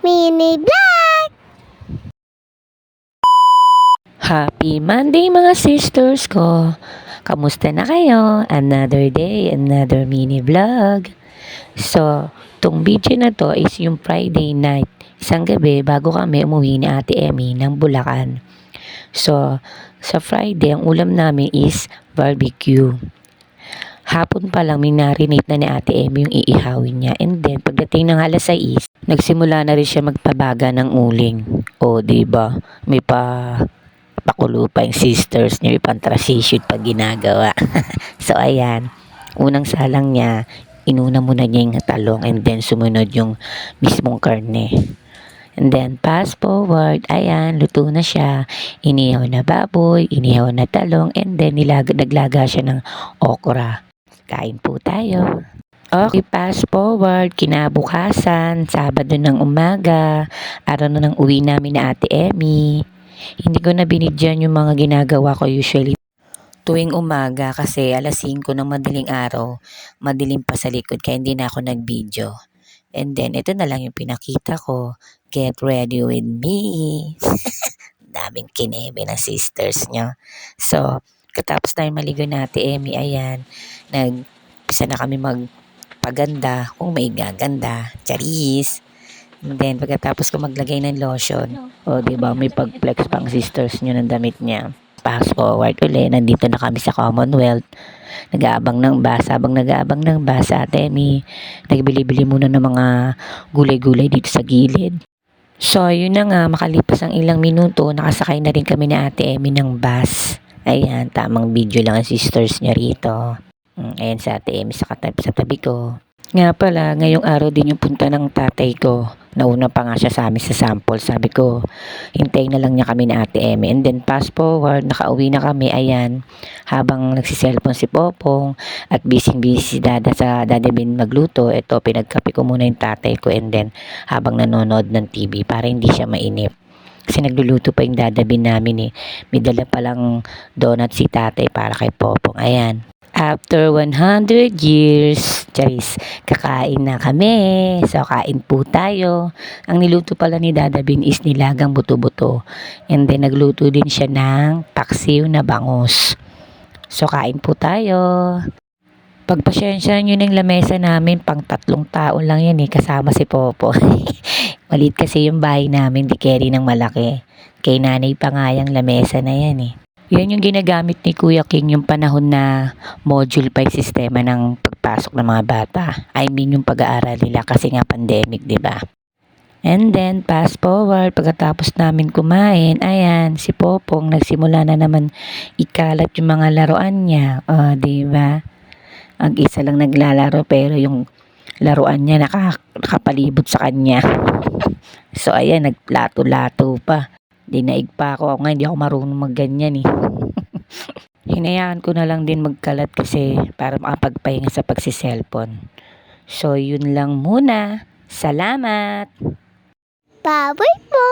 Mini Vlog! Happy Monday mga sisters ko! Kamusta na kayo? Another day, another mini vlog. So, tong video na to is yung Friday night. Isang gabi bago kami umuwi ni Ate Emmy ng Bulacan. So, sa Friday, ang ulam namin is barbecue. Hapon pa lang, minarinate na ni Ate Emmy yung iihawin niya. And then, pagdating ng alas 6, nagsimula na rin siya magpabaga ng uling. O, diba? May pakulo pa yung sisters niya, may pang-transition pag ginagawa. So, ayan. Unang salang niya, inuna muna niya yung talong and then sumunod yung mismong karne. And then, fast forward, ayan, luto na siya. Inihaw na baboy, inihaw na talong, and then naglaga siya ng okra. Kain po tayo. Okay, fast forward, kinabukasan, Sabado ng umaga, araw na ng uwi namin na Ate Emmy. Hindi ko na binidyan yung mga ginagawa ko usually tuwing umaga kasi alas 5 ng madaling araw, madilim pa sa likod kaya hindi na ako nag-video. And then, ito na lang yung pinakita ko. Get ready with me. Daming kinebe ng sisters nyo. So, katapos na yung maligo na Ate Emmy, ayan, nagpisa na kami magpaganda kung may gaganda. Charis! And then, pagkatapos ko maglagay ng lotion, o diba, may pag-flex pang sisters nyo ng damit niya. Fast forward uli, nandito na kami sa Commonwealth. Nag-aabang ng bus. Habang nag-aabang ng bus, Ate Emmy, nagbili-bili muna ng mga gulay-gulay dito sa gilid. So, yun na nga, makalipas ang ilang minuto, nakasakay na rin kami ni Ate Emmy ng bus. Ayan, tamang video lang ang sisters niya rito. Ayan sa Ate Emmy sa tabi ko. Nga pala, ngayong araw din yung punta ng tatay ko. Nauna pa nga siya sa amin sa sample. Sabi ko, hintayin na lang niya kami ni Ate Emmy. And then fast forward, nakauwi na kami. Ayan, habang nagsiselfon si Popong at busy-busy si Dada sa Dada Bin magluto. Ito, pinagkape ko muna yung tatay ko. And then, habang nanonood ng TV para hindi siya mainip. Kasi nagluluto pa yung Dada Bin namin eh. May dala palang donut si tatay para kay Popong. Ayan. After 100 years, charis, kakain na kami. So, kain po tayo. Ang niluto pala ni Dada Bin is nilagang buto-buto. And then, nagluto din siya ng paksiw na bangus. So, kain po tayo. Pagpasyensya nyo ng lamesa namin, pang 3 tao lang yan eh, kasama si Popo. Maliit kasi yung bahay namin, di carry ng malaki. Kay nanay pa nga yung lamesa na yan eh. Yan yung ginagamit ni Kuya King yung panahon na module pa yung sistema ng pagpasok ng mga bata. I mean yung pag-aaral nila kasi nga pandemic, di ba? And then, fast forward, pagkatapos namin kumain, ayan, si Popong nagsimula na naman ikalat yung mga laruan niya. O, di ba? Ang isa lang naglalaro pero yung laruan niya nakapalibot sa kanya. So, ayan, naglato-lato pa. Dinaig pa ako nga, hindi ako marunong magganyan eh. Hinayaan ko na lang din magkalat kasi para makapagpahinga sa pagsiselfon. So, yun lang muna. Salamat! Baboy po!